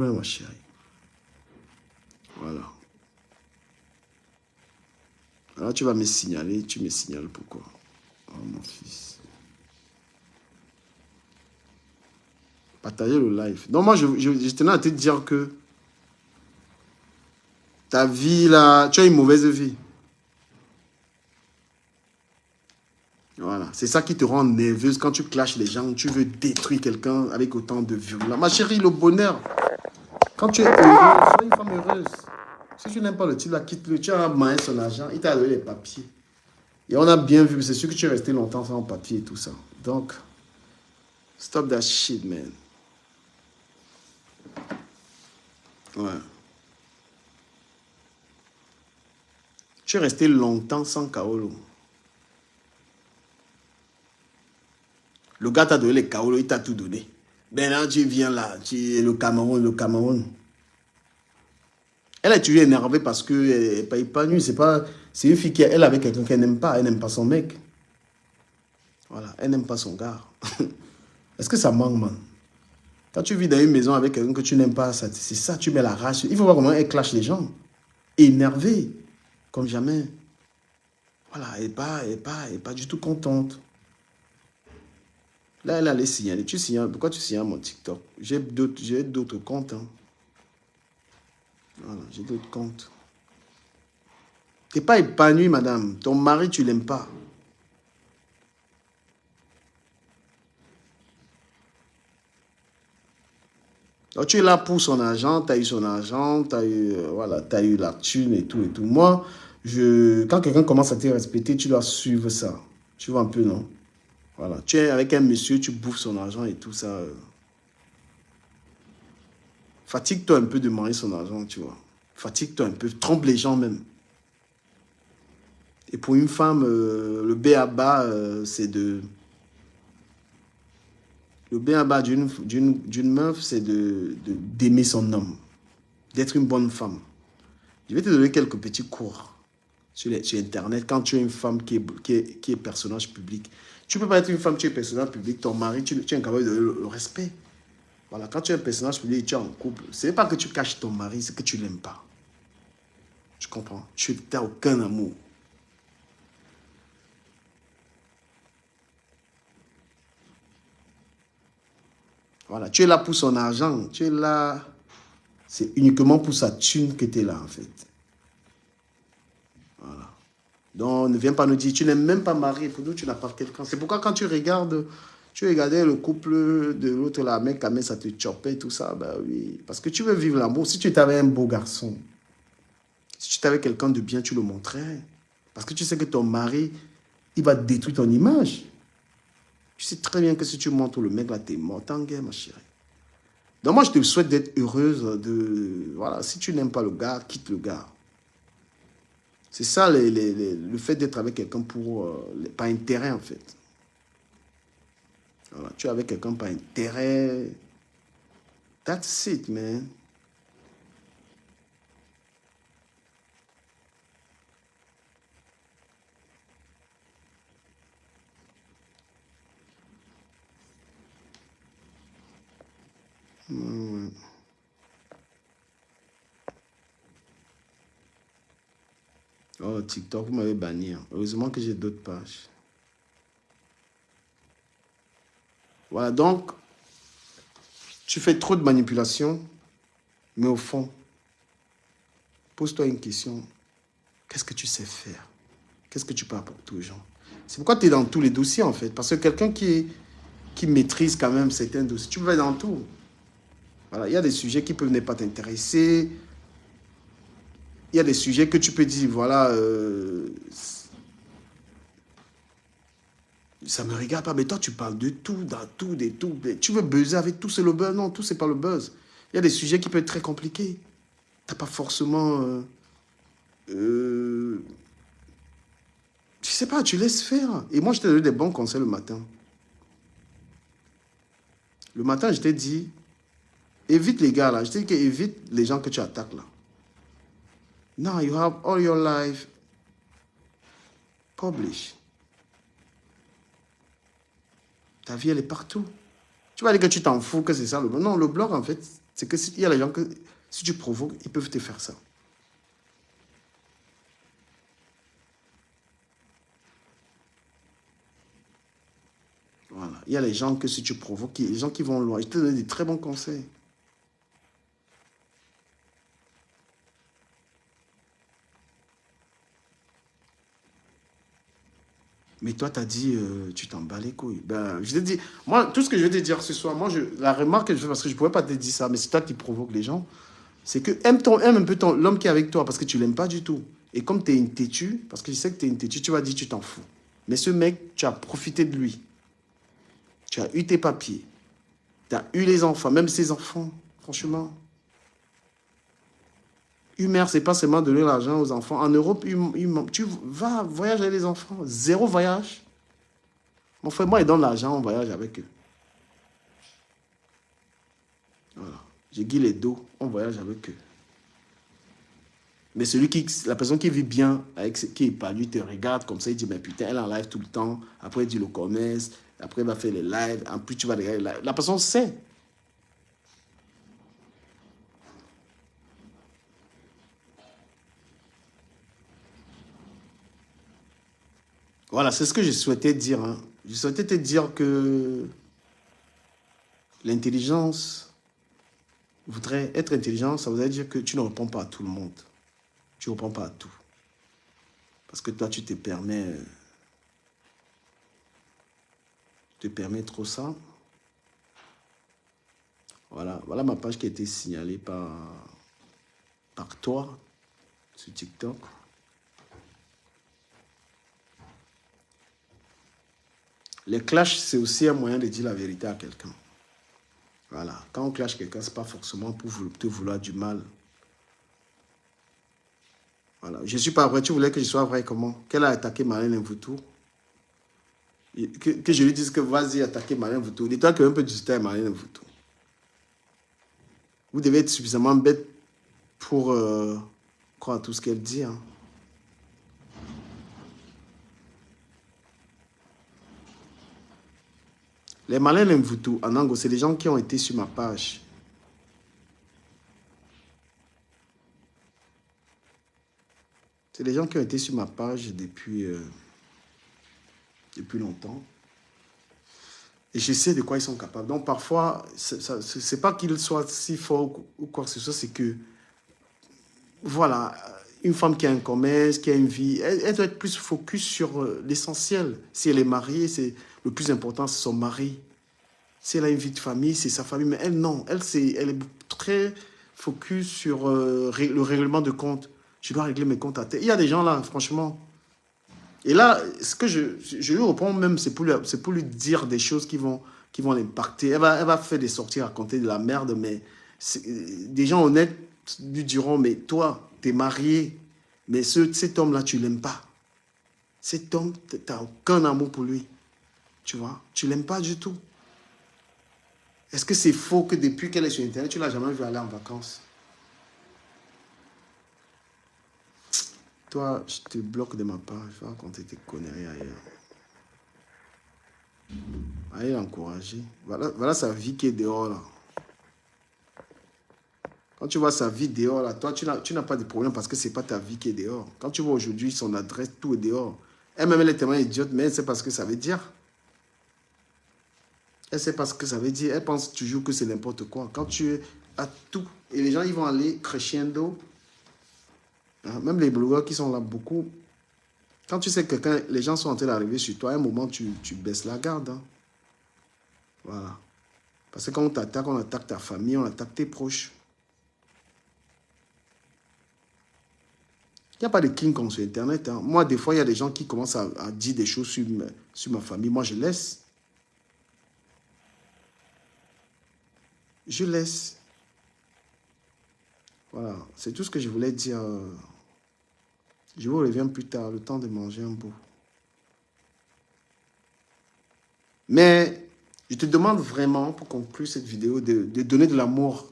Ouais, ma chérie. Voilà. Alors, tu vas me signaler. Tu me signales pourquoi. Oh, mon fils. Partager le live. Non, moi, je tenais à te dire que ta vie, là, tu as une mauvaise vie. Voilà. C'est ça qui te rend nerveuse quand tu clashes les gens. Tu veux détruire quelqu'un avec autant de violence. Ma chérie, le bonheur. Quand tu es heureuse, sois une femme heureuse. Si tu n'aimes pas le type, là, quitte-le. Tu as maillé son argent. Il t'a donné les papiers. Et on a bien vu, c'est sûr que tu es resté longtemps sans papier et tout ça. Donc, stop that shit, man. Ouais. Tu es resté longtemps sans Kaolo. Le gars t'a donné les Kaolo, il t'a tout donné. Maintenant, tu viens là, tu es le Cameroun, le Cameroun. Elle est toujours énervée parce qu'elle n'est pas épanouie. C'est une fille qui elle avec quelqu'un qu'elle n'aime pas. Elle n'aime pas son mec. Voilà, elle n'aime pas son gars. Est-ce que ça manque, man? Quand tu vis dans une maison avec quelqu'un que tu n'aimes pas, c'est ça, tu mets la rage. Il faut voir comment elle clash les gens. Énervée, comme jamais. Voilà, elle est pas du tout contente. Là, elle allait signaler. Tu signales, pourquoi tu signales mon TikTok? J'ai d'autres comptes. Hein. Voilà, j'ai d'autres comptes. Tu n'es pas épanoui, madame. Ton mari, tu l'aimes pas. Donc, tu es là pour son argent, tu as eu son argent, tu as eu, voilà, t'as eu la thune et tout et tout. Moi, quand quelqu'un commence à te respecter, tu dois suivre ça. Tu vois un peu, non? Voilà. Tu es avec un monsieur, tu bouffes son argent et tout ça. Fatigue-toi un peu de manger son argent, tu vois. Fatigue-toi un peu, trompe les gens même. Et pour une femme, le b.a.-ba, c'est de... Le b.a.-ba d'une meuf, c'est d'aimer son homme, d'être une bonne femme. Je vais te donner quelques petits cours sur Internet. Quand tu es une femme qui est personnage public, tu ne peux pas être une femme, tu es personnage public, ton mari, tu es incapable de donner le respect. Voilà, quand tu es un personnage public, tu es en couple, ce n'est pas que tu caches ton mari, c'est que tu ne l'aimes pas. Tu comprends? Tu n'as aucun amour. Voilà, tu es là pour son argent, tu es là, c'est uniquement pour sa thune que tu es là en fait. Voilà. Donc ne viens pas nous dire, tu n'es même pas marié, pour nous tu n'as pas quelqu'un. C'est pourquoi quand tu regardais le couple de l'autre, la mec, ça te chopait, tout ça, ben oui. Parce que tu veux vivre l'amour. Si tu étais avec un beau garçon, si tu étais avec quelqu'un de bien, tu le montrais. Parce que tu sais que ton mari, il va détruire ton image. Tu sais très bien que si tu montres le mec là, t'es mort en guerre, ma chérie. Donc moi, je te souhaite d'être heureuse de... Voilà, si tu n'aimes pas le gars, quitte le gars. C'est ça le fait d'être avec quelqu'un pour... pas intérêt, en fait. Voilà, tu es avec quelqu'un par intérêt. That's it, man. Oh, TikTok, vous m'avez banni. Hein. Heureusement que j'ai d'autres pages. Voilà, donc, tu fais trop de manipulation, mais au fond, pose-toi une question. Qu'est-ce que tu sais faire? Qu'est-ce que tu peux apporter aux gens? C'est pourquoi tu es dans tous les dossiers, en fait. Parce que quelqu'un qui maîtrise quand même certains dossiers, tu peux être dans tout. Voilà, il y a des sujets qui peuvent ne pas t'intéresser. Il y a des sujets que tu peux dire, voilà, ça me regarde pas, mais toi, tu parles de tout, dans tout, de tout. Tu veux buzzer avec tout, c'est le buzz. Non, tout, c'est pas le buzz. Il y a des sujets qui peuvent être très compliqués. Tu n'as pas forcément... je sais pas, tu laisses faire. Et moi, je t'ai donné des bons conseils le matin. Le matin, je t'ai dit, évite les gars là. Je t'ai dit que évite les gens que tu attaques là. Now you have all your life published. Ta vie, elle est partout. Tu vas dire que tu t'en fous, que c'est ça le blog. Non, le blog, en fait, C'est que il y a les gens que, si tu provoques, ils peuvent te faire ça. Voilà. Il y a les gens que si tu provoques, les gens qui vont loin. Je te donne des très bons conseils. Mais toi, tu as dit, tu t'en bats les couilles. Ben, je te dis, moi, tout ce que je vais te dire ce soir, moi, la remarque que je fais, parce que je ne pourrais pas te dire ça, mais c'est toi qui provoques les gens, c'est que aime un peu l'homme qui est avec toi, parce que tu ne l'aimes pas du tout. Et comme tu es une têtue, parce que je sais que tu es une têtue, tu vas dire, tu t'en fous. Mais ce mec, tu as profité de lui. Tu as eu tes papiers. Tu as eu les enfants, même ses enfants, franchement. Humer, c'est pas seulement donner l'argent aux enfants. En Europe, tu vas voyager avec les enfants. Zéro voyage. Mon frère, moi, ils donnent l'argent, on voyage avec eux. Voilà. Je guide les dos, on voyage avec eux. Mais la personne qui vit bien, qui est épanouie, te regarde comme ça, il dit, mais putain, elle en live tout le temps. Après, il dit le commerce. Après, il va faire les lives. En plus, tu vas regarder les lives. La personne sait. Voilà, c'est ce que je souhaitais dire. Hein. Je souhaitais te dire que l'intelligence, voudrait être intelligent, ça voudrait dire que tu ne réponds pas à tout le monde. Tu ne réponds pas à tout. Parce que toi, tu te permets trop ça. Voilà, voilà ma page qui a été signalée par toi sur TikTok. Les clashs, c'est aussi un moyen de dire la vérité à quelqu'un. Voilà. Quand on clash quelqu'un, ce n'est pas forcément pour te vouloir du mal. Voilà. Je ne suis pas vrai. Tu voulais que je sois vrai comment? Qu'elle a attaqué Marlène Mvoutou. Que je lui dise que vas-y attaquer Marlène Mvoutou. Dis-toi qu'un peu discuter avec Marlène Mvoutou. Vous devez être suffisamment bête pour croire à tout ce qu'elle dit. Hein. Les Marlène Mvoutou, en Ango, c'est des gens qui ont été sur ma page. C'est des gens qui ont été sur ma page depuis longtemps. Et je sais de quoi ils sont capables. Donc parfois, c'est pas qu'ils soient si forts ou quoi que ce soit, c'est que, voilà, une femme qui a un commerce, qui a une vie, elle doit être plus focus sur l'essentiel. Si elle est mariée, le plus important, c'est son mari. Si elle a une vie de famille, c'est sa famille. Mais elle, non. Elle est très focus sur le règlement de compte. Je dois régler mes comptes à terre. Il y a des gens là, franchement. Et là, ce que je lui reprends même, c'est pour lui dire des choses qui vont l'impacter. Elle va faire des sorties, raconter de la merde, mais des gens honnêtes lui diront, mais toi, t'es marié, mais cet homme-là, tu l'aimes pas. Cet homme, t'as aucun amour pour lui. Tu vois, tu l'aimes pas du tout. Est-ce que c'est faux que depuis qu'elle est sur Internet, tu l'as jamais vu aller en vacances? Toi, je te bloque de ma part. Je vais raconter tes conneries ailleurs. Allez l'encourager. Voilà sa vie qui est dehors là. Quand tu vois sa vie dehors là, toi, tu n'as pas de problème parce que ce n'est pas ta vie qui est dehors. Quand tu vois aujourd'hui son adresse, tout est dehors. Elle-même, elle est tellement idiote, mais elle sait pas ce que ça veut dire. Elle sait pas ce que ça veut dire. Elle pense toujours que c'est n'importe quoi. Quand tu as tout, et les gens, ils vont aller crescendo. Même les blogueurs qui sont là, beaucoup. Quand tu sais que les gens sont en train d'arriver sur toi, à un moment, tu baisses la garde. Hein. Voilà. Parce que quand on attaque ta famille, on attaque tes proches. Il n'y a pas de King Kong sur Internet. Hein. Moi, des fois, il y a des gens qui commencent à dire des choses sur ma famille. Moi, je laisse. Je laisse. Voilà. C'est tout ce que je voulais dire. Je vous reviens plus tard, le temps de manger un bout. Mais je te demande vraiment, pour conclure cette vidéo, de donner de l'amour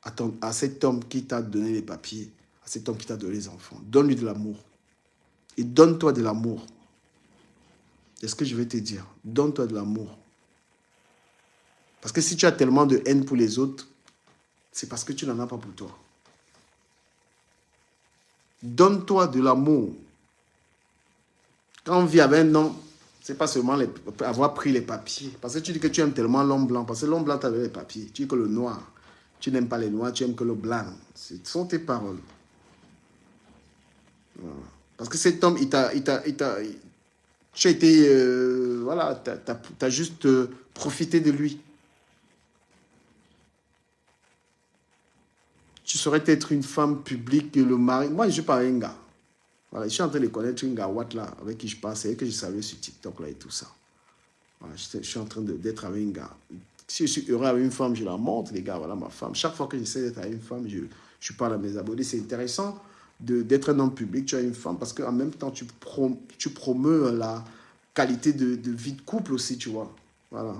à cet homme qui t'a donné les papiers, à cet homme qui t'a donné les enfants. Donne-lui de l'amour. Et donne-toi de l'amour. C'est ce que je vais te dire. Donne-toi de l'amour. Parce que si tu as tellement de haine pour les autres, c'est parce que tu n'en as pas pour toi. Donne-toi de l'amour. Quand on vit avec un homme, c'est pas seulement avoir pris les papiers. Parce que tu dis que tu aimes tellement l'homme blanc. Parce que l'homme blanc, tu as les papiers. Tu dis que le noir, tu n'aimes pas les noirs, tu aimes que le blanc. Ce sont tes paroles. Voilà. Parce que cet homme, tu as été, voilà, tu as juste profité de lui. Tu saurais être une femme publique, le mari. Moi, je parle à un gars. Voilà, je suis en train de connaître une gars, là, avec qui je passe, c'est elle que je savais sur TikTok là et tout ça. Voilà, je suis en train d'être avec une gars. Si je suis heureux avec une femme, je la montre, les gars, voilà ma femme. Chaque fois que j'essaie d'être avec une femme, je parle à mes abonnés. C'est intéressant d'être un homme public, tu as une femme, parce qu'en même temps, tu promeus la qualité de vie de couple aussi, tu vois. Voilà.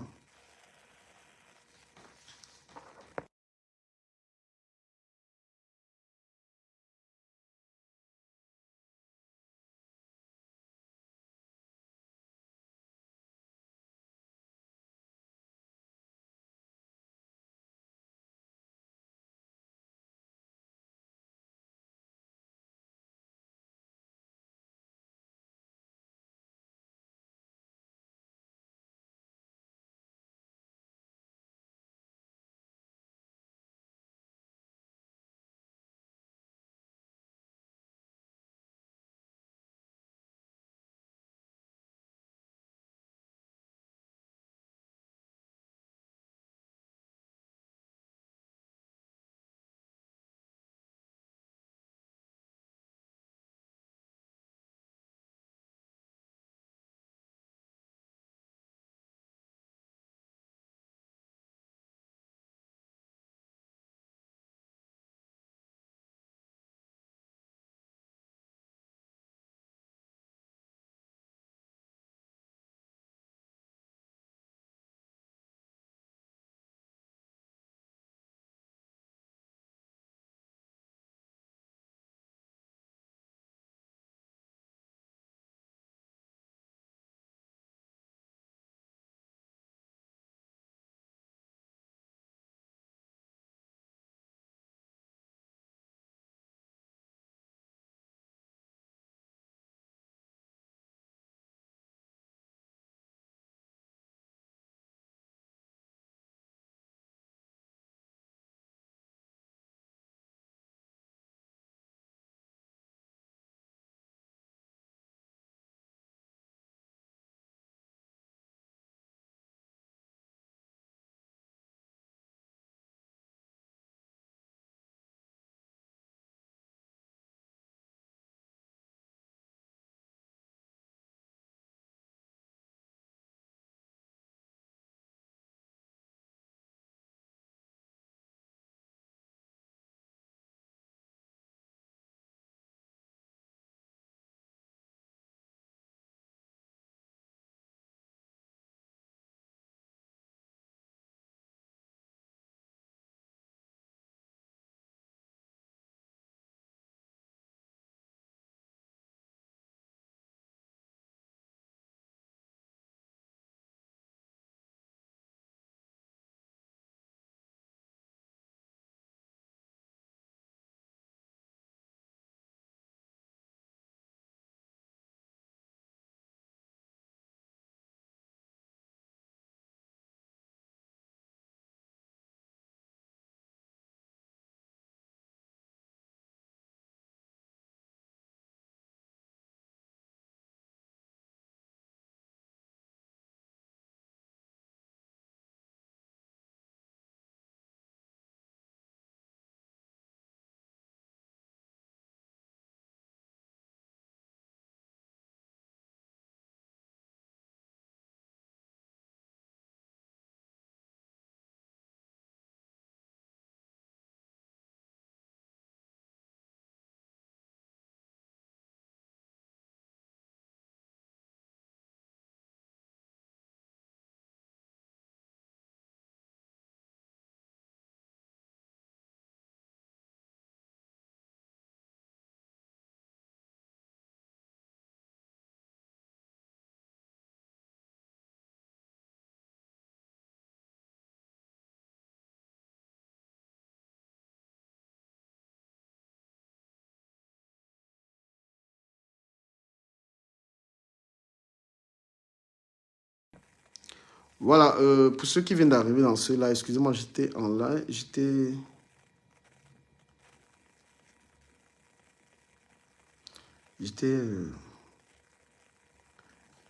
Voilà, pour ceux qui viennent d'arriver dans ce live, excusez-moi, j'étais en live, j'étais.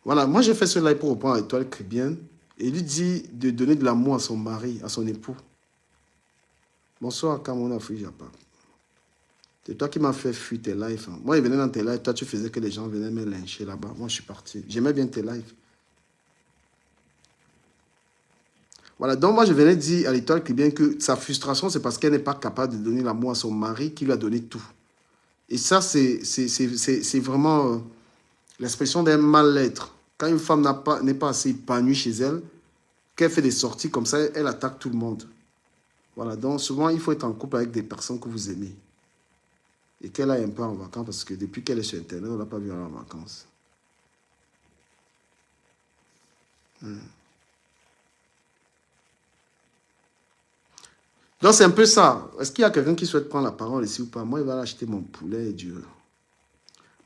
Voilà, moi j'ai fait ce live pour reprendre l'étoile chrétienne et lui dit de donner de l'amour à son mari, à son époux. Bonsoir, Kamona Frijapa. C'est toi qui m'as fait fuir tes lives. Hein. Moi, je venais dans tes lives, toi tu faisais que les gens venaient me lyncher là-bas. Moi, je suis parti. J'aimais bien tes lives. Voilà, donc moi je venais dire à l'étoile chrétienne que sa frustration, c'est parce qu'elle n'est pas capable de donner l'amour à son mari qui lui a donné tout. Et ça, c'est vraiment l'expression d'un mal-être. Quand une femme n'est pas assez épanouie chez elle, qu'elle fait des sorties comme ça, elle attaque tout le monde. Voilà, donc souvent, il faut être en couple avec des personnes que vous aimez. Et qu'elle aille un peu en vacances, parce que depuis qu'elle est sur Internet, on ne l'a pas vu en vacances. Donc c'est un peu ça. Est-ce qu'il y a quelqu'un qui souhaite prendre la parole ici ou pas? Moi, il va acheter mon poulet et Dieu.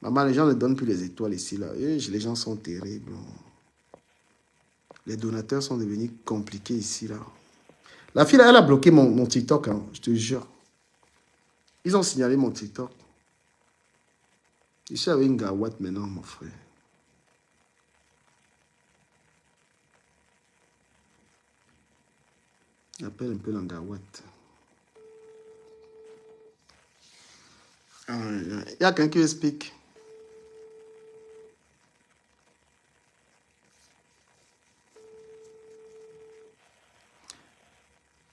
Maman, les gens ne donnent plus les étoiles ici, là. Et les gens sont terribles. Les donateurs sont devenus compliqués ici, là. La fille, là, elle a bloqué mon TikTok, hein, je te jure. Ils ont signalé mon TikTok. Je suis avec une gawate maintenant, mon frère. Appelle un peu la gawate. Il y a quelqu'un qui explique.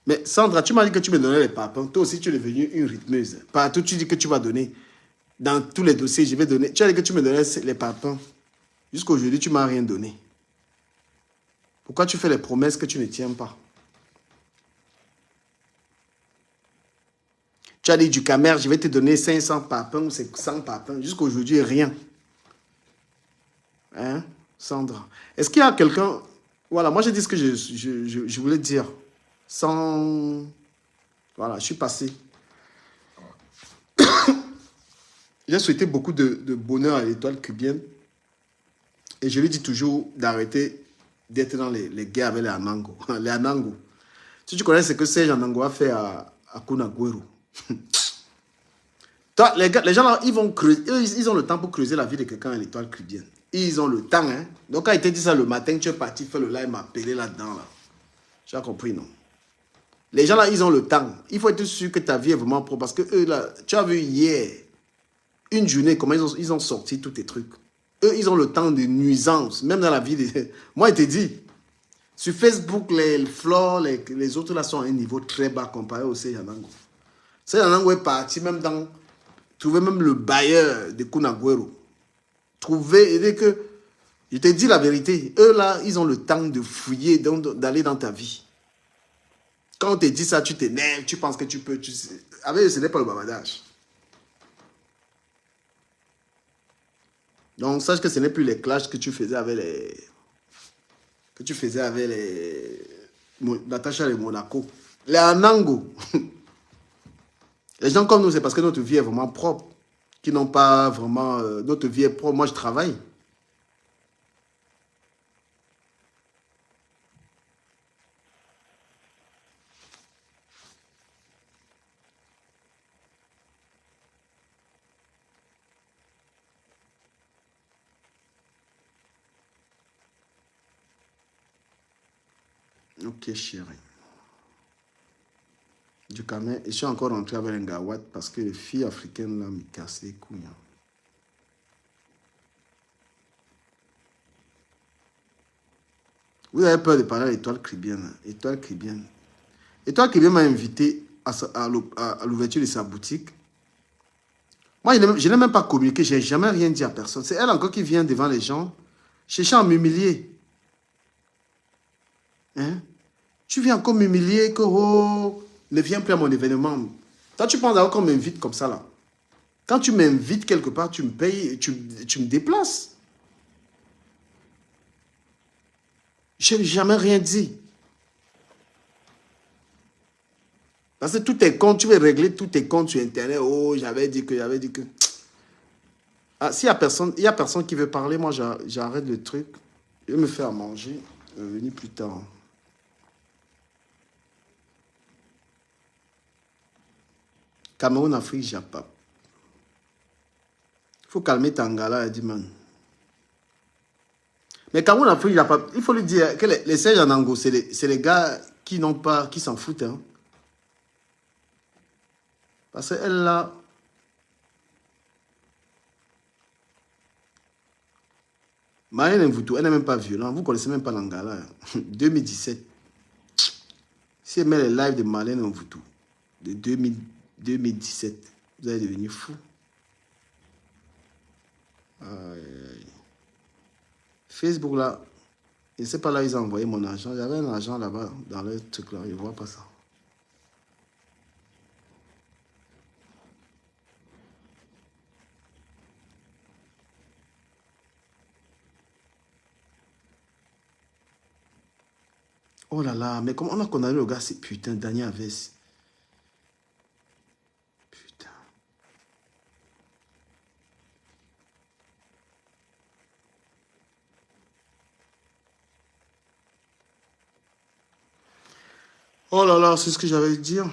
Mais Sandra, tu m'as dit que tu me donnais les papins. Toi aussi, tu es devenue une rythmeuse. Partout, tu dis que tu vas donner. Dans tous les dossiers, je vais donner. Tu as dit que tu me donnais les papins. Jusqu'à aujourd'hui, tu ne m'as rien donné. Pourquoi tu fais les promesses que tu ne tiens pas? Tu as dit du Camer, je vais te donner 500 papins ou 100 papins. Jusqu'à aujourd'hui, rien. Hein, Sandra? Est-ce qu'il y a quelqu'un... Voilà, moi j'ai dit ce que je voulais dire. Sans... Voilà, je suis passé. J'ai souhaité beaucoup de bonheur à l'étoile cubienne. Et je lui dis toujours d'arrêter d'être dans les guerres avec les Anango. Les Anango. Si tu connais ce que Serge Anango a fait à Kunagüero. Les gens là, ils vont creuser, ils ont le temps pour creuser la vie de quelqu'un à l'étoile cubienne. Ils ont le temps, hein. Donc quand il t'a dit ça le matin, tu es parti faire le live, m'appeler là-dedans, là. Tu as compris, non? Les gens là, ils ont le temps. Il faut être sûr que ta vie est vraiment propre. Parce que eux là, tu as vu hier, une journée, comment ils ont sorti tous tes trucs. Eux, ils ont le temps de nuisance, même dans la vie. Moi, je te dis, sur Facebook, les Flore, les autres là sont à un niveau très bas comparé au Seyanango. Seyanango est parti même dans... Trouver même le bailleur de Kunagüero. Trouver, et que... Je te dis la vérité, eux là, ils ont le temps de fouiller, d'aller dans ta vie. Quand on te dit ça, tu t'énerves, tu penses que tu peux... Avec eux, ce n'est pas le bavardage. Donc, sache que ce n'est plus les clashs que tu faisais avec les... Que tu faisais avec les... Natacha et Monaco. Les Anango. Les gens comme nous, c'est parce que notre vie est vraiment propre. Qui n'ont pas vraiment... notre vie est propre. Moi, je travaille. Ok, chérie. Du Cameroun. Je suis encore rentré avec un gawat parce que les filles africaines, là, me cassent les couilles. Hein. Vous avez peur de parler à l'étoile chrétienne. Étoile chrétienne. Étoile chrétienne m'a invité à l'ouverture de sa boutique. Moi, je n'ai même pas communiqué. Je n'ai jamais rien dit à personne. C'est elle encore qui vient devant les gens, cherchant à m'humilier. Hein? Tu viens encore m'humilier que oh, ne viens plus à mon événement. Toi, tu penses d'abord qu'on m'invite comme ça, là. Quand tu m'invites quelque part, tu me payes, tu me déplaces. Je n'ai jamais rien dit. Parce que tous tes comptes, tu veux régler tous tes comptes sur Internet. Oh, j'avais dit que... Ah, s'il y a personne qui veut parler, moi, j'arrête le truc. Je vais me faire manger. Venir plus tard. Cameroun, Afrique, Japon. Il faut calmer Tangala, Diman. Mais Cameroun, Afrique, Japon, il faut lui dire que les Serge Anango, c'est les gars qui n'ont pas, qui s'en foutent. Hein. Parce qu'elle, là, Marianne Mvoutou, elle n'est même pas violente. Vous ne connaissez même pas l'Angala. 2017. Si elle met les lives de Marlène Mvoutou, de 2017, vous allez devenir fou. Facebook, là, je ne sais pas là, ils ont envoyé mon argent. J'avais un argent là-bas, dans le truc là, je ne vois pas ça. Oh là là, mais comment on a condamné le gars, c'est putain, Daniel Aves. Putain. Oh là là, c'est ce que j'avais à dire.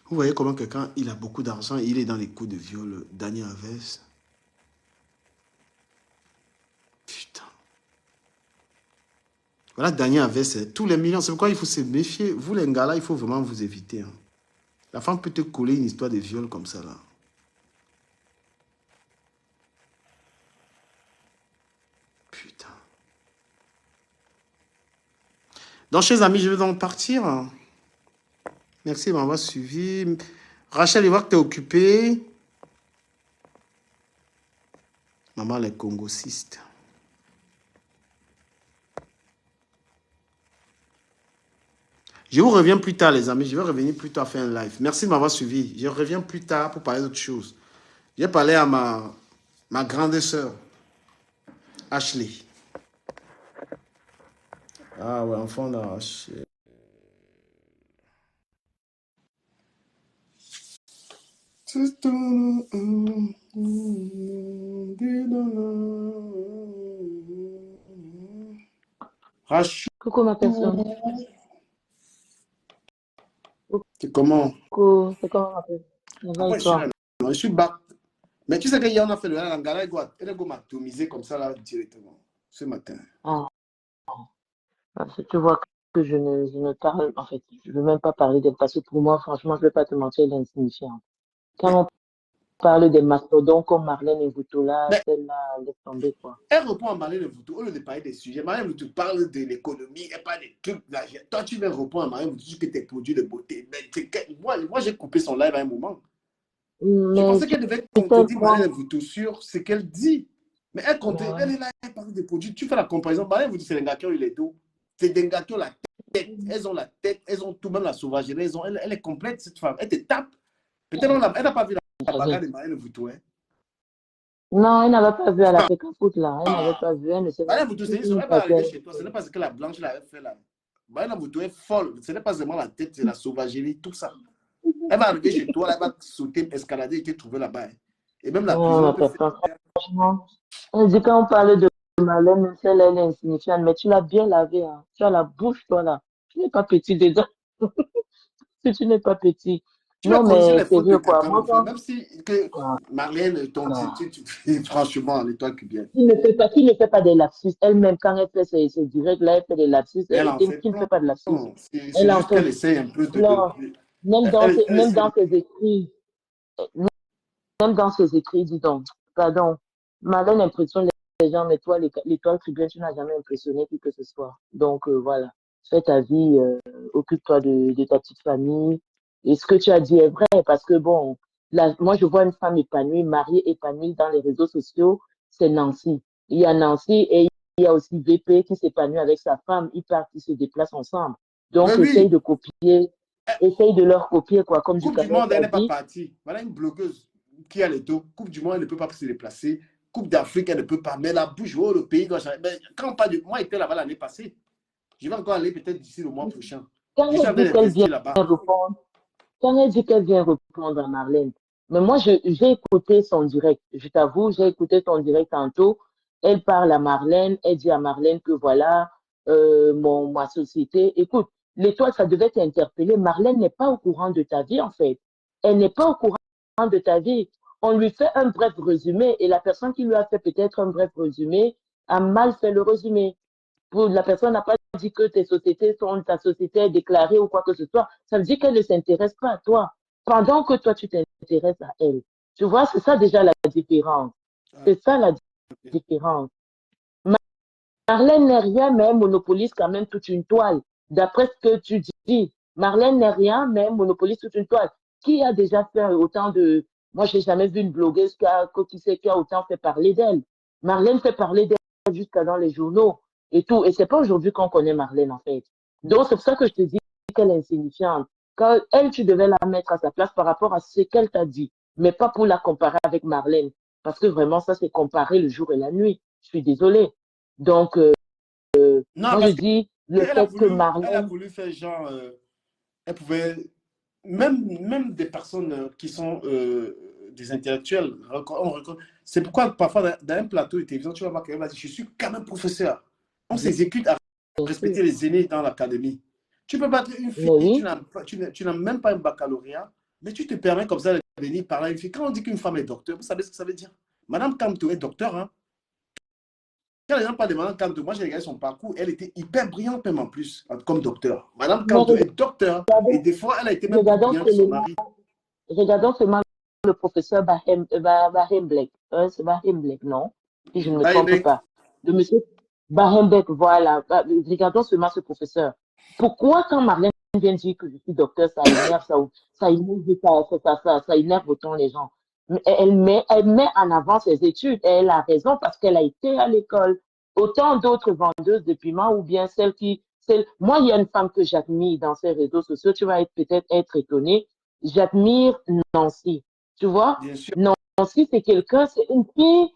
Vous voyez comment quelqu'un, il a beaucoup d'argent, il est dans les coups de viol, Daniel Aves. Putain. Voilà, Daniel Aves, tous les millions, c'est pourquoi il faut se méfier. Vous, les gars là, il faut vraiment vous éviter. Hein. La femme peut te coller une histoire de viol comme ça, là. Putain. Donc, chers amis, je vais donc partir. Merci de m'avoir suivi. Rachel, il voit que tu es occupé. Maman, les congosistes. Je vous reviens plus tard, les amis. Je vais revenir plus tard faire un live. Merci de m'avoir suivi. Je reviens plus tard pour parler d'autre chose. J'ai parlé à ma grande sœur, Ashley. Ah ouais, enfant d'arrache. Rachel. Coucou ma personne. C'est comment? Coucou, c'est comment ma personne? Ça va Après, et toi? je suis back. Mais tu sais qu'hier, on a fait le Langara, elle a m'atomiser comme ça là directement, ce matin. Ah, parce que tu vois que je ne parle, en fait, je ne veux même pas parler d'elle parce que pour moi, franchement, je ne vais pas te mentir, elle est insignifiante. Mais, Quand on parle des mastodons comme Marlène et Boutoula, mais celle-là, laisse tomber quoi. elle reprend à Marlène Voutou, au lieu de parler des sujets. Marlène Voutou parle de l'économie, elle parle des trucs d'argent. Toi, tu viens reprendre à Marlène Voutou que tes produits de beauté. Mais moi j'ai coupé son live à un moment. Je Mais pensais qu'elle devait tu sais, contredire moi, Marlène Voutou sur ce qu'elle dit. Mais elle bah contredit, ouais. elle est là, elle parle des produits. Tu fais la comparaison. Marlène Voutou, c'est les gars qui ont eu les dos. C'est des gars qui ont la tête. Elles ont la tête, elles ont tout, même la sauvagerie. Elle est complète, cette femme. Elle te tape. Peut-être elle n'a pas vu la bagarre de Marlène Voutou. Hein. Non, elle n'avait pas vu, elle a fait qu'un foot là. Elle n'avait pas vu, elle ne sait Madame Moutou, même elle va pas arriver qu'elle. chez toi. Ce n'est pas ce que la blanche l'avait fait là. Madame Moutou est folle. Ce n'est pas seulement la tête, c'est la sauvagerie, tout ça. Elle va arriver chez toi, elle va sauter, escalader et te trouver là-bas. Et même la Non, prison ma peut faire. personne, franchement. On dit quand on parle de Marlène, celle-là, elle est insignifiante, mais tu l'as bien lavé, hein. Tu as la bouche, toi, là. Tu n'es pas petit dedans. Si tu n'es pas petit. Tu vas Non, corriger mais les fautes de sérieux, quoi. quelqu'un, Moi, mon frère. quand, Même si que ah, Marlène, ton dit, ah. franchement, les toi qui bien. Qui ne fait pas des lapsus. Elle-même, quand elle fait ses directs, là, elle fait des lapsus. Elle en fait Qui ne plein. fait pas de lapsus. C'est Elle en juste fait qu'elle essaye un peu plein. elle Même essaie dans ses écrits, même dans ses écrits, dis donc, pardon, Marlène impressionne les gens, mais toi, l'étoile tribune, tu n'as jamais impressionné qui que ce soit. Donc, voilà. Fais ta vie, occupe-toi de ta petite famille. Et ce que tu as dit est vrai, parce que bon, là, moi, je vois une femme épanouie, mariée, épanouie dans les réseaux sociaux, c'est Nancy. Il y a Nancy et il y a aussi VP qui s'épanouit avec sa femme, ils partent, ils se déplacent ensemble. mais Donc, oui, essaye de leur copier, quoi, comme du Coupe du Cameroun Monde, elle a n'est pas dit. partie. Voilà une blogueuse qui a les dos. Coupe du Monde, elle ne peut pas se déplacer. Coupe d'Afrique, elle ne peut pas. Mais la bouche, oh, le pays doit changer. Mais quand on parle de. Moi, j'étais là-bas l'année passée. Je vais encore aller peut-être d'ici le mois prochain. Quand Je suis elle en train dit qu'elle vient d'investir là-bas. répondre, quand elle dit qu'elle vient répondre à Marlène, Mais moi, j'ai écouté son direct. Je t'avoue, j'ai écouté son direct tantôt. Elle parle à Marlène. Elle dit à Marlène que voilà, ma société. Écoute, l'étoile, ça devait t'interpeller. Marlène n'est pas au courant de ta vie, en fait. Elle n'est pas au courant de ta vie. On lui fait un bref résumé et la personne qui lui a fait peut-être un bref résumé a mal fait le résumé. La personne n'a pas dit que ta société est déclarée ou quoi que ce soit. Ça veut dire qu'elle ne s'intéresse pas à toi. Pendant que toi, tu t'intéresses à elle. Tu vois, c'est ça déjà la différence. Ah, C'est ça la ok. différence. Marlène n'est rien, mais elle monopolise quand même toute une toile. D'après ce que tu dis, Marlène n'est rien, mais elle monopolise toute une toile. Qui a déjà fait autant de... Moi, j'ai jamais vu une blogueuse qui a autant fait parler d'elle. Marlène fait parler d'elle jusqu'à dans les journaux et tout. Et c'est pas aujourd'hui qu'on connaît Marlène, en fait. Donc, c'est pour ça que je te dis qu'elle est insignifiante. Quand elle, tu devais la mettre à sa place par rapport à ce qu'elle t'a dit, mais pas pour la comparer avec Marlène. Parce que vraiment, ça, c'est comparer le jour et la nuit. Je suis désolée. Donc, Non, moi, je parce dis le qu'elle a fait que elle a Marlène, voulu faire genre, elle pouvait, même des personnes qui sont des intellectuels, c'est pourquoi parfois dans un plateau de télévision, tu vas voir qu'elle va dire, je suis quand même professeur. On bien s'exécute à sûr, respecter les aînés dans l'académie. Tu peux battre une mais fille, oui, tu n'as même pas un baccalauréat, mais tu te permets comme ça de venir parler à une fille. Quand on dit qu'une femme est docteur, vous savez ce que ça veut dire? Madame Kamto est docteur, hein? Quand les gens parlent de Madame Kamto, moi j'ai regardé son parcours, elle était hyper brillante même en plus, comme docteur. Madame mais Kamto est docteur et regardons, des fois elle a été même plus regardons brillante que son seulement, mari. regardons seulement le professeur Bahim Blake. C'est Bahim Blake, non? Si je ne me Bye, trompe mec. pas. Le monsieur Bahim Blake, voilà. Regardons seulement ce professeur. Pourquoi quand Marlène vient dire que je suis docteur, ça énerve, ça énerve, ça énerve autant les gens. Mais elle met en avant ses études et elle a raison parce qu'elle a été à l'école. Autant d'autres vendeuses de piments ou bien moi, il y a une femme que j'admire dans ces réseaux sociaux, tu vas peut-être être étonné. J'admire Nancy. Tu vois, Bien sûr. Nancy, c'est quelqu'un, c'est une fille.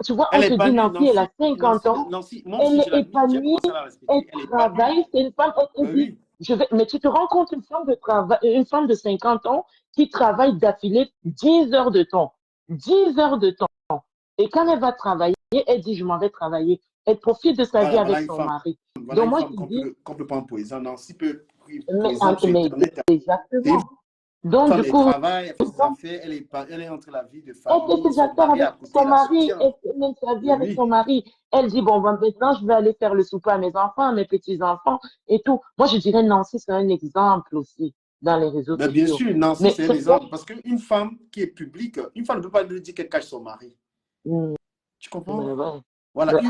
Tu vois, Elle on est te dit épanouie. Nancy, elle a Nancy, 50 Nancy, ans, Nancy, moi elle aussi est je l'admire. J'ai épanouie, commencé à la elle respecter. Elle est épanouie. travaille, c'est une femme, elle Ben dit, oui. mais tu te rends compte, une femme de travail, une femme de 50 ans qui travaille d'affilée 10 heures de temps. 10 heures de temps. Et quand elle va travailler, elle dit, je m'en vais travailler. Elle profite de sa vie Voilà, avec son mari. voilà Donc, une moi, femme je dis, qu'on peut prendre pour exemple. Nancy peut, pour mais, exemple, sur mais Internet, c'est une exactement. Donc, du femme, elle coup, travaille, elle fait ses affaires, elle est entre la vie de elle fait famille, ses son affaires mari avec à côté, son la mari, soutient. elle fait même sa vie Ben avec oui. son mari. Elle dit, bon, ben, maintenant, je vais aller faire le souper à mes enfants, à mes petits-enfants et tout. Moi, je dirais, Nancy, c'est un exemple aussi dans les réseaux Ben, bien sociaux. sûr, Nancy, Mais c'est un c'est vrai. exemple. Parce qu'une femme qui est publique, une femme ne peut pas lui dire qu'elle cache son mari. Hmm, Tu comprends? mais ouais. Voilà, Ouais.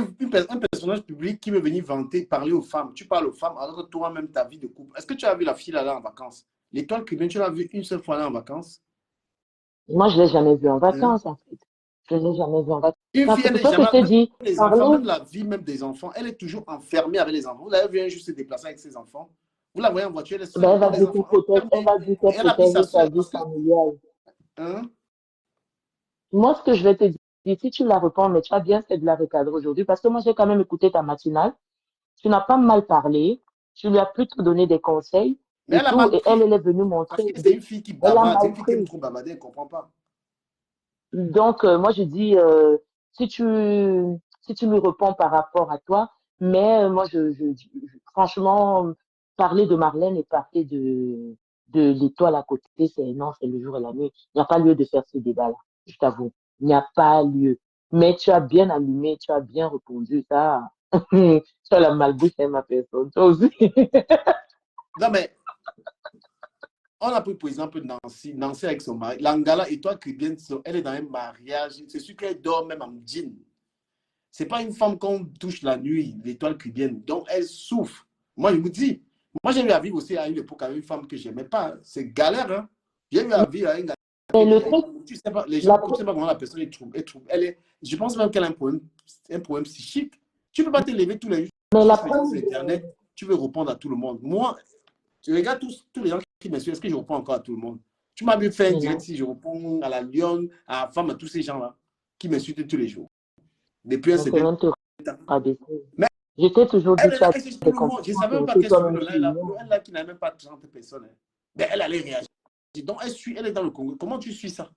un personnage public qui veut venir vanter, parler aux femmes. Tu parles aux femmes alors que toi-même, ta vie de couple. Est-ce que tu as vu la fille là en vacances? L'étoile cubaine, tu l'as vue une seule fois là en vacances? Moi, je ne l'ai jamais vu en Hein? vacances, en fait. Je ne l'ai jamais vu en vacances. Une fille, C'est elle pour n'est ça que jamais. je t'ai Même dit, les enfants, parlons, même la vie même des enfants, elle est toujours enfermée avec les enfants. Vous l'avez vu un jour se déplacer avec ses enfants. Vous la voyez en voiture, elle est ben, seule. Donc les enfants elle enfermés. va dire Et qu'elle elle a vu sa protège sa soeur vie parce que. familiale. Hein? Moi, ce que je vais te dire, si tu la réponds, mais tu as bien fait de la recadrer aujourd'hui, parce que moi, j'ai quand même écouté ta matinale. Tu n'as pas mal parlé. Tu lui as plutôt donné des conseils Mais et elle a tout. mal Et elle, pris. elle est venue Parce montrer. que c'est une fille qui Elle a bavarde, c'est mal une fille qui aime pris. trop bavarder, elle ne comprend pas. Donc, moi, je dis, si tu, si tu lui réponds par rapport à toi, mais moi, franchement, parler de Marlène et parler de l'étoile à côté, c'est non, c'est le jour et la nuit. Il n'y a pas lieu de faire ce débat-là, je t'avoue. Il n'y a pas lieu. Mais tu as bien allumé, tu as bien répondu, ça. Tu as la malbouche à ma personne, toi aussi. Non, mais on a pris pour exemple Nancy, Nancy avec son mari. Langala et toi, Cribienne, elle est dans un mariage. C'est sûr qu'elle dort même en jean. C'est pas une femme qu'on touche la nuit, l'étoile cubienne. Donc, elle souffre. Moi, je vous dis, moi, j'ai eu à vivre aussi à une époque avec une femme que je n'aimais pas. C'est galère, hein. J'ai eu à vivre avec une Mais le galère. truc, Tu sais pas, les la, gens, tu sais pas comment la personne est trouble. Je pense même qu'elle a un problème psychique. Tu ne peux pas te lever tous les jours mais la sur preuve, Internet. Tu veux répondre à tout le monde. Moi, tu regardes tous les gens qui me suivent. Est-ce que je réponds encore à tout le monde? Tu m'as vu faire un mais direct non, si je réponds à la Lyon, à la femme, à tous ces gens-là qui me suivent tous les jours. Depuis un mais c'est certain même te temps. rabaisser. Mais Je t'ai toujours dit, tu as elle cherche tout des le monde. Je ne comportements savais même pas que qu'elle suivait toi-même tu ignores. elle là qui n'a même pas 30 personnes. Hein. Mais elle allait réagir. Donc elle allait dans le Congo. Comment tu suis ça?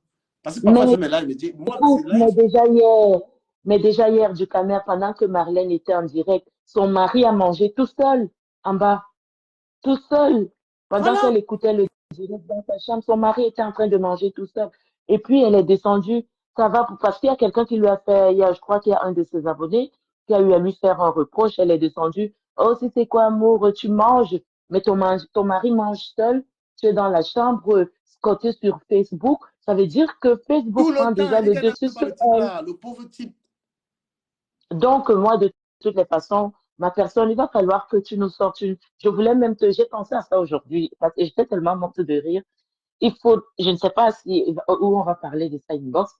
Parce que parfois, je Mais, me live, je me dis, moi, dans ces écoute, lives, mais déjà hier, du caméra, pendant que Marlène était en direct, son mari a mangé tout seul, en bas, tout seul, pendant voilà. qu'elle écoutait le direct dans sa chambre, son mari était en train de manger tout seul. Et puis, elle est descendue, ça va, parce qu'il y a quelqu'un qui lui a fait, je crois qu'il y a un de ses abonnés qui a eu à lui faire un reproche, elle est descendue, oh, si c'est quoi, amour, tu manges, mais ton mari mange seul, tu es dans la chambre, scotté sur Facebook, ça veut dire que Tout Facebook le prend temps, déjà elle dit le qu'elle dessus n'aime pas sur le type elle. là, le pauvre type. Donc, moi, de toutes les façons, ma personne, il va falloir que tu nous sortes une. Je voulais même te. J'ai pensé à ça aujourd'hui parce que j'étais tellement morte de rire. Il faut. Je ne sais pas si où on va parler de ça inbox,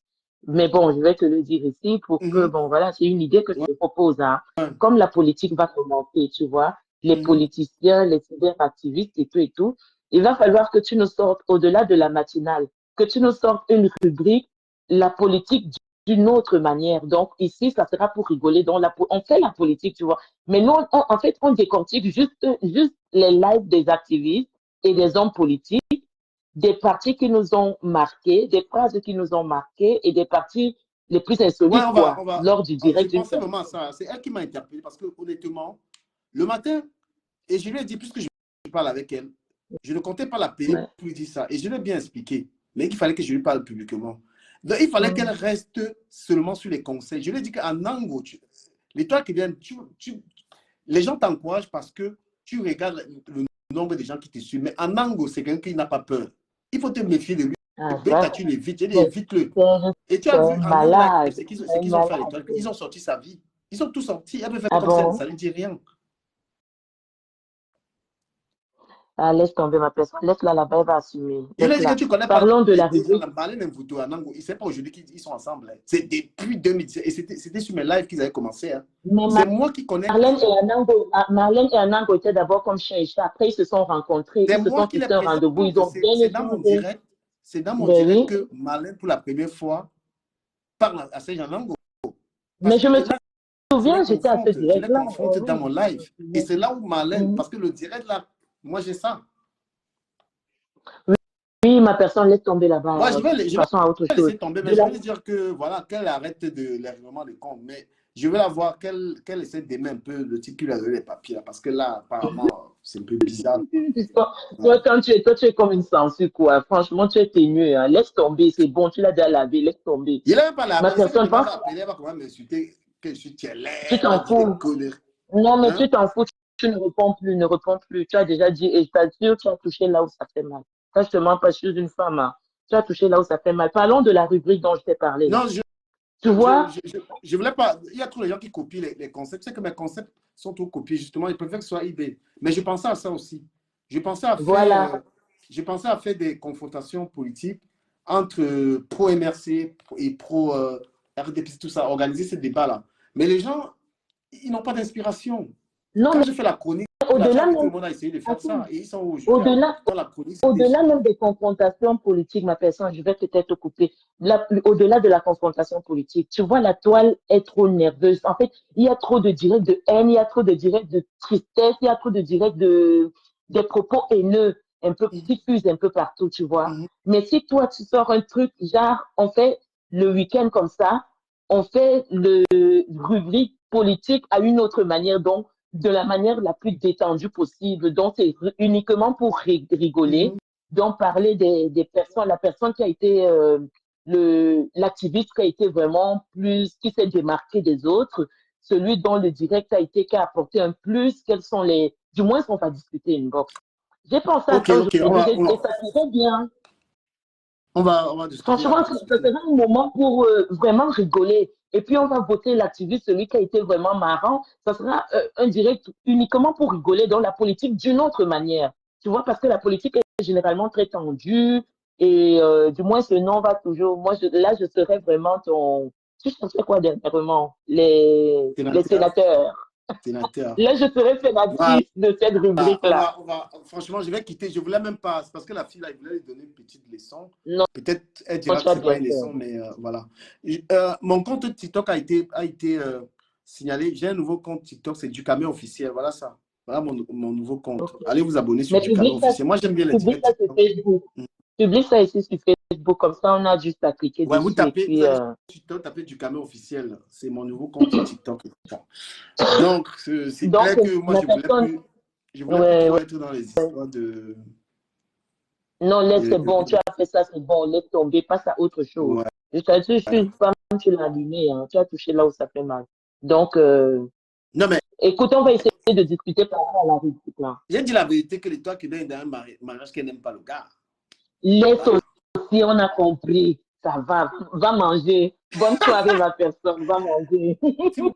mais bon, je vais te le dire ici pour que, Mhm. bon, voilà, c'est une idée que je Ouais. te propose, hein. Comme la politique va commencer, tu vois, les Mhm. politiciens, les cyberactivistes et tout, il va falloir que tu nous sortes au-delà de la matinale, que tu nous sortes une rubrique, la politique d'une autre manière. Donc, ici, ça sera pour rigoler. Donc, on fait la politique, tu vois. Mais nous, en fait, on décortique juste les lives des activistes et des hommes politiques, des partis qui nous ont marqués, des phrases qui nous ont marqués et des partis les plus Ouais, insolites, quoi, on va. lors du Je direct d'une pensais personne. vraiment à ça. C'est elle qui m'a interpellé parce que, honnêtement, le matin, et je lui ai dit, puisque je parle avec elle, je ne comptais pas l'appeler Ouais. pour lui dire ça. Et je l'ai bien expliqué. Mais il fallait que je lui parle publiquement. Donc, il fallait qu'elle Mm. reste seulement sur les conseils. Je lui ai dit qu'en Ango, l'étoile qui vient, les gens t'encouragent parce que tu regardes le nombre de gens qui te suivent. Mais en Ango, c'est quelqu'un qui n'a pas peur. Il faut te méfier de lui. Ah, Dès que ça, tu l'évites, tu c'est évite-le. Et tu c'est as un vu en un live malade. ce Un qu'ils ont fait à malade. l'étoile. Ils ont sorti sa vie. Ils ont tout sorti. Elle peut faire Ah comme ça, ça bon? ne dit rien. Ah, laisse tomber ma personne. Laisse-la là-bas, elle va assumer. Je lui ai dit que Laisse-la. tu ne connais pas Parlons de les la deux gens, rubrique. la Marlène et Mvuto, Anango. Ce n'est pas aujourd'hui qu'ils sont ensemble. Hein. C'est depuis 2017. Et c'était sur mes lives qu'ils avaient commencé. Hein. Mais C'est moi qui connais. Marlène et Anango étaient d'abord comme chien et chat. Après, ils se sont rencontrés. C'est Ils se moi sont qui les fixés un rendez-vous. présente. Ils ont bien C'est dans mon échangé. direct. C'est dans mon Ben direct oui. que Marlène, pour la première fois, parle à Serge Anango. Parce Mais que je me là, souviens, j'étais à ce je les direct-là. confronte dans mon live. Et c'est là où Marlène, Mhm. parce que le direct là, moi j'ai ça. Oui, ma personne laisse tomber Moi, là-bas. je vais Passons à autre chose. laisser tomber, mais De je la... vais lui dire que voilà, qu'elle arrête de les règlements de compte. Mais je vais la voir, qu'elle essaie d'aimer un peu le type qui lui a donné les papiers là, parce que là, apparemment, c'est un peu bizarre. Ouais. Toi, tu es comme une censure, quoi. Franchement, tu es ténu, hein. Laisse tomber, c'est bon, tu l'as déjà lavé, laisse tomber. Il n'avait pas la Ma je sais que personne demain, elle pense, va appeler, elle va comment m'insulter, que je suis tielé, tu elle va t'en dire des fous. conneries. Non, mais Hein? tu t'en fous, tu ne réponds plus, ne réponds plus. Tu as déjà dit, et je t'assure, tu as touché là où ça fait mal. Ça, je te mens pas, je suis une femme, hein. Tu as touché là où ça fait mal. Parlons de la rubrique dont je t'ai parlé, là. Non, Tu vois? je voulais pas. Il y a trop de gens qui copient les concepts. C'est que mes concepts sont trop copiés, justement. Ils préfèrent que ce soit eBay. Mais je pensais à ça aussi. Je pensais à faire, Voilà. je pensais à faire des confrontations politiques entre pro-MRC et pro-RDP, tout ça, organiser ces débats-là. Mais les gens, ils n'ont pas d'inspiration. Non, Quand mais je fais la chronique, là, tu as au-delà vu, tout même, le monde a essayé de faire attends, ça. Et ils sont aujourd'hui au-delà, dans la chronique, c'est des au-delà même des confrontations politiques, ma personne, je vais peut-être te couper. Au-delà de la confrontation politique, tu vois, la toile est trop nerveuse. En fait, il y a trop de directs de haine, il y a trop de directs de tristesse, il y a trop de directs des propos haineux, un peu, Mhm, qui fusent un peu partout, tu vois. mhm, Mais si toi, tu sors un truc, genre, on fait le week-end comme ça, on fait le rubrique politique à une autre manière, donc, de la manière la plus détendue possible. Donc, c'est uniquement pour rigoler, mhm, donc parler des personnes, la personne qui a été l'activiste qui a été vraiment plus, qui s'est démarqué des autres, celui dont le direct a été, qui a apporté un plus, quels sont les, du moins, on va discuter une box. J'ai pensé à ok, ça ok, aujourd'hui, et ça serait bien. on va discuter, il n'y a Franchement, pas de ça souci. serait un moment pour vraiment rigoler. Et puis, on va voter l'activiste, celui qui a été vraiment marrant. Ça sera un direct uniquement pour rigoler dans la politique d'une autre manière. Tu vois, parce que la politique est généralement très tendue. Et du moins, ce nom va toujours. Moi, là, je serais vraiment ton. Tu cherchais quoi dernièrement? Les Sénateur, sénateurs. sénateur. Là, je serais Voilà, sénatrice de cette rubrique-là. franchement, je vais quitter. Je voulais même pas, c'est parce que la fille, là, il voulait lui donner une petite leçon. Non, Peut-être, elle dira tu que as c'est pas bien une fait. leçon, mais voilà. Mon compte TikTok a été signalé. J'ai un nouveau compte TikTok, c'est du camion officiel. Voilà ça. Voilà mon nouveau compte. Ok. Allez vous abonner sur Mais du camion officiel. Moi, j'aime bien les publie directs ça sur TikTok. Facebook. publie ça ici sur Facebook, comme ça on a juste à cliquer Ouais, dessus et vous puis allez sur TikTok, tapez du camion officiel. C'est mon nouveau compte sur TikTok. Donc, c'est donc clair que moi, la personne, je voulais plus ouais, trop ouais. être dans les histoires de. Non, laisse, c'est bon, tu de- as fait ça, c'est bon, laisse tomber, passe à autre chose. ouais. Je t'assure, je suis une femme, tu l'as allumé, hein, tu as touché là où ça fait mal. Donc, Non, mais écoute, on va essayer de discuter par rapport à la rubrique là. j'ai dit la vérité que l'étoile qui est dans un mariage qu'elle n'aime pas le gars. Laisse Voilà. aussi, on a compris, ça va manger. Bonne soirée, ma personne, va manger. S'il vous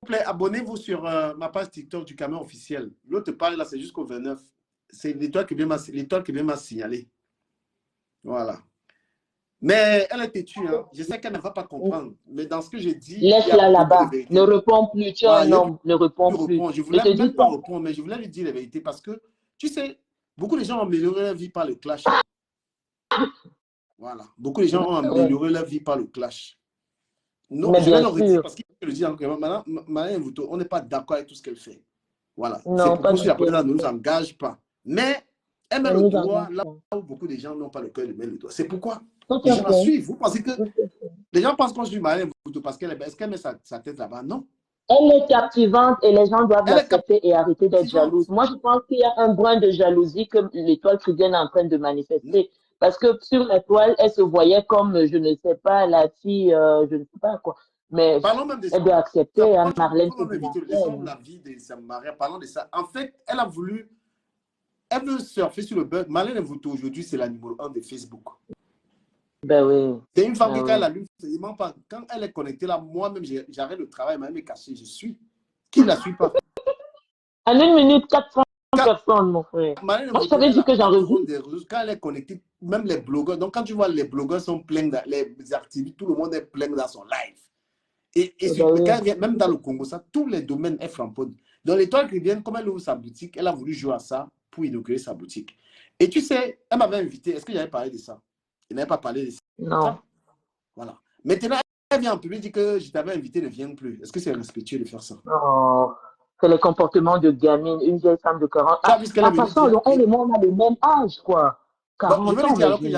plaît, abonnez-vous sur ma page TikTok du camion officiel. L'autre page là, c'est jusqu'au 29. C'est l'étoile qui vient m'a signalé. Voilà. Mais elle est têtue, hein. Je sais qu'elle ne va pas comprendre. Mais dans ce que j'ai dit, il y a Laisse-la beaucoup de là-bas, ne vérité. réponds plus, tu es Voilà, un il homme, ne réponds lui plus. répondre. Je Je voulais te dis même ça. pas répondre, mais je voulais lui dire la vérité parce que, tu sais, beaucoup de gens ont amélioré leur vie par le clash. Hein. Voilà. Beaucoup de gens ont Ouais. amélioré leur vie par le clash. Non, Mais je vais bien le redire sûr, parce qu'il le dit encore. Maintenant, Marianne Mvuto, on n'est pas d'accord avec tout ce qu'elle fait. Voilà. Ses non, pas propos du sur la politique tout. ne nous engagent pas. Mais elle met Ça le nous doigt engage là pas. où beaucoup de gens n'ont pas le cœur de mettre le doigt. C'est pourquoi Tout les à gens la fait. suivent. Vous pensez que Tout à fait. les gens pensent qu'on suit Marianne Mvuto parce qu'elle est belle. Est-ce qu'elle met sa tête là-bas? Non. Elle est captivante et les gens doivent Elle est l'accepter et arrêter d'être jalouses. captivante. Moi, je pense qu'il y a un brin de jalousie que l'étoile Tridienne est en train de manifester. Parce que sur la toile, elle se voyait comme, je ne sais pas, la fille, je ne sais pas quoi. Mais Parlons même de elle doit ça. accepter, hein, Moi, il Marlène, faut c'est même de éviter. Laissons Marlène. la vie de sa Maria. Parlons de ça. En fait, elle veut surfer sur le buzz. Marlène Mvuto, aujourd'hui, c'est la numéro 1 de Facebook. Ben oui, C'est une femme ben qui, quand elle oui. allume, quand elle est connectée là, moi-même, j'arrête le travail, même caché, je suis. Qui ne la suit pas? En une minute, 400 Quand personnes, mon frère. Marlène Moi, je Mvuto t'avais est dit la que patronne j'enregistre. des réseaux, quand elle est connectée, même les blogueurs, donc quand tu vois les blogueurs sont pleins, les activistes, tout le monde est plein dans son live. Et Ben quand oui. elle vient, même dans le Congo, ça, tous les domaines, elle framponne. Dans l'étoile chrétienne, comme elle ouvre sa boutique, elle a voulu jouer à ça pour inaugurer sa boutique. Et tu sais, elle m'avait invité. Est-ce que j'avais parlé de ça? Je n'avais pas parlé de Non. ça. Voilà. Maintenant, elle vient en public dit que je t'avais invité, ne viens plus. Est-ce que c'est respectueux de faire ça? Non. C'est les comportements de gamine, une vieille femme de 40 ans. Tu as vu ce qu'elle est En venue passant, dire? elle et moi, on a le même âge, quoi. Bon, je vais 40 lui ans, dire mais alors que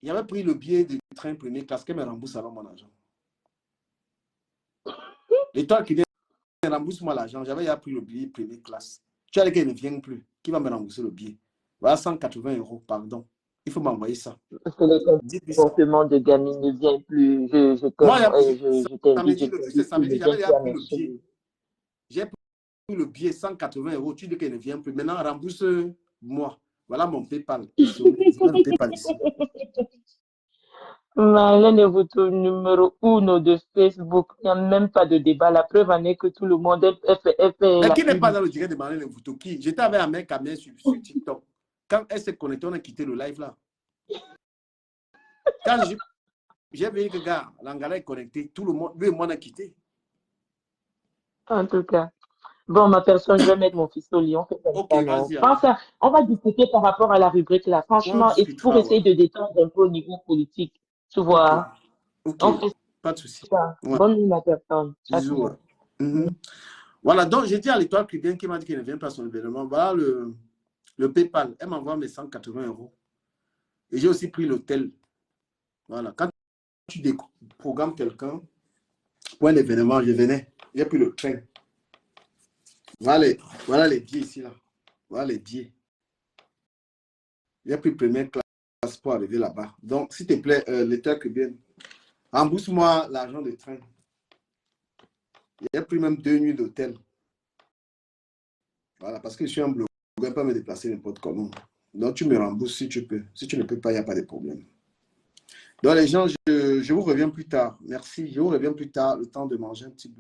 j'avais pris le billet de train première classe, qu'elle me rembourse alors mon argent. L'étoile qui vient rembourse-moi l'argent. J'avais déjà pris le billet première classe. Tu as dit qu'elle ne vient plus. Qui va me rembourser le billet? Voilà, 180 euros, pardon. Il faut m'envoyer ça. c'est les Dites-lui ça. comportements de gamine ne viennent plus. Je Moi, t'aime, je t'invite, je c'est t'invite, tu samedi, ne j'avais viens déjà plus à pris mes le billet. chevilles. J'ai pris le billet 180 euros. Tu dis qu'elle ne vient plus. Maintenant, rembourse-moi. Voilà mon PayPal. Dis-moi le PayPal ici. Marlène est votre numéro 1 de Facebook. Il n'y a même pas de débat. La preuve en est que tout le monde fait Mais la qui n'est pas une. dans le direct de Marlène Mvuto? Qui? J'étais avec Amel Kamel sur TikTok. Quand elle s'est connectée, on a quitté le live là. Quand j'ai vu que gars, l'Angala est connecté, tout le monde, lui et moi, on a quitté. En tout cas. Bon, ma personne, je vais mettre mon fils au lit. On fait comme Ok, ça, non? vas-y alors. Pense à, on va discuter par rapport à la rubrique là. On Franchement, et pour discutera, ouais. essayer de détendre un peu au niveau politique. Tu Ok, vois? ok. On fait Pas de souci. ça. Ouais. Bonne nuit, ma personne. Ciao, Bisous. Ouais. ciao. Voilà, donc j'ai dit à l'étoile chrétienne qui m'a dit qu'elle ne vient pas à son événement. Voilà le PayPal. Elle m'envoie mes 180 euros. Et j'ai aussi pris l'hôtel. Voilà. Quand tu programmes quelqu'un pour un événement, je venais. J'ai pris le train. Voilà les billets ici, là. Voilà les billets. J'ai pris première classe pour arriver là-bas. Donc, s'il te plaît, l'étoile chrétienne, rembourse-moi l'argent de train. J'ai pris même 2 nuits d'hôtel. Voilà, parce que je suis un blogueur, je ne peux pas me déplacer n'importe comment. Donc, tu me rembourses si tu peux. Si tu ne peux pas, il n'y a pas de problème. Donc, les gens, je vous reviens plus tard. Merci. Je vous reviens plus tard, le temps de manger un petit bout.